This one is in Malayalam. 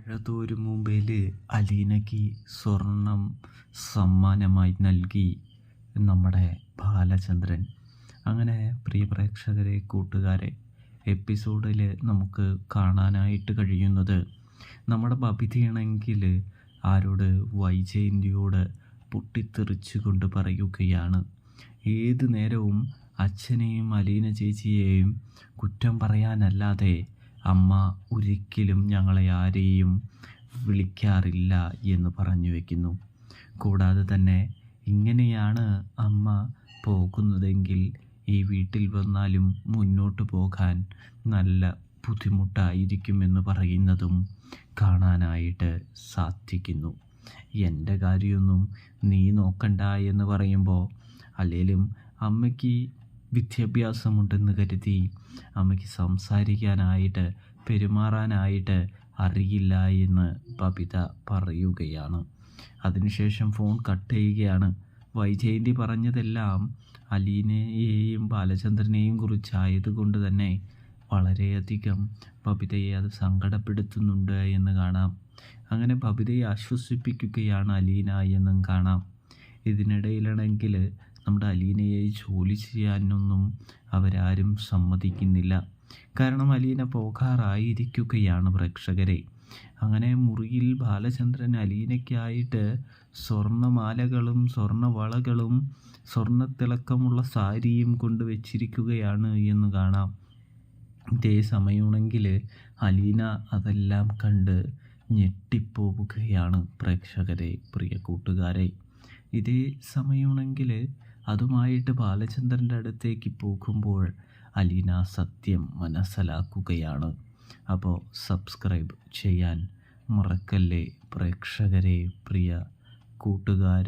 മഴതോരും മുമ്പേൽ അലീനയ്ക്ക് സ്വർണം സമ്മാനമായി നൽകി നമ്മുടെ ബാലചന്ദ്രൻ. അങ്ങനെ പ്രിയ പ്രേക്ഷകരെ, കൂട്ടുകാരെ, എപ്പിസോഡിൽ നമുക്ക് കാണാനായിട്ട് കഴിയുന്നത് നമ്മുടെ ബബിതയാണെങ്കിൽ ആരോട് വൈജയന്തിയോട് പൊട്ടിത്തെറിച്ചുകൊണ്ട് പറയുകയാണ്, ഏതു നേരവും അച്ഛനെയും അലീന ചേച്ചിയെയും കുറ്റം പറയാനല്ലാതെ അമ്മ ഒരിക്കലും ഞങ്ങളെ ആരെയും വിളിക്കാറില്ല എന്ന് പറഞ്ഞു വയ്ക്കുന്നു. കൂടാതെ തന്നെ ഇങ്ങനെയാണ് അമ്മ പോകുന്നതെങ്കിൽ ഈ വീട്ടിൽ വന്നാലും മുന്നോട്ട് പോകാൻ നല്ല ബുദ്ധിമുട്ടായിരിക്കുമെന്ന് പറയുന്നതും കാണാനായിട്ട് സാധിക്കുന്നു. എൻ്റെ കാര്യമൊന്നും നീ നോക്കണ്ട എന്ന് പറയുമ്പോൾ, അല്ലെങ്കിലും അമ്മയ്ക്ക് വിദ്യാഭ്യാസമുണ്ടെന്ന് കരുതി അമ്മയ്ക്ക് സംസാരിക്കാനായിട്ട് പെരുമാറാനായിട്ട് അറിയില്ല എന്ന് ബബിത പറയുകയാണ്. അതിനുശേഷം ഫോൺ കട്ട് ചെയ്യുകയാണ്. വൈജയന്തി പറഞ്ഞതെല്ലാം അലീനയെയും ബാലചന്ദ്രനെയും കുറിച്ചായതുകൊണ്ട് തന്നെ വളരെയധികം ബബിതയെ അത് സങ്കടപ്പെടുത്തുന്നുണ്ട് എന്ന് കാണാം. അങ്ങനെ ബബിതയെ ആശ്വസിപ്പിക്കുകയാണ് അലീന എന്നും കാണാം. ഇതിനിടയിലാണെങ്കിൽ നമ്മുടെ അലീനയെ ജോലി ചെയ്യാനൊന്നും അവരാരും സമ്മതിക്കുന്നില്ല. കാരണം അലീന പോകാറായിരിക്കുകയാണ് പ്രേക്ഷകരെ. അങ്ങനെ മുറിയിൽ ബാലചന്ദ്രൻ അലീനയ്ക്കായിട്ട് സ്വർണ്ണമാലകളും സ്വർണ്ണവളകളും സ്വർണ്ണത്തിളക്കമുള്ള സാരിയും കൊണ്ടുവച്ചിരിക്കുകയാണ് എന്ന് കാണാം. ഇതേ സമയമാണെങ്കിൽ അലീന അതെല്ലാം കണ്ട് ഞെട്ടിപ്പോവുകയാണ് പ്രേക്ഷകരെ, പ്രിയ കൂട്ടുകാരെ. ഇതേ സമയമാണെങ്കിൽ അതുമായിട്ട് ബാലചന്ദ്രൻ്റെ അടുത്തേക്ക് പോകുമ്പോൾ അലീന സത്യം മനസ്സിലാക്കുകയാണ്. അപ്പോൾ സബ്സ്ക്രൈബ് ചെയ്യാൻ മറക്കല്ലേ പ്രേക്ഷകരെ, പ്രിയ കൂട്ടുകാർ.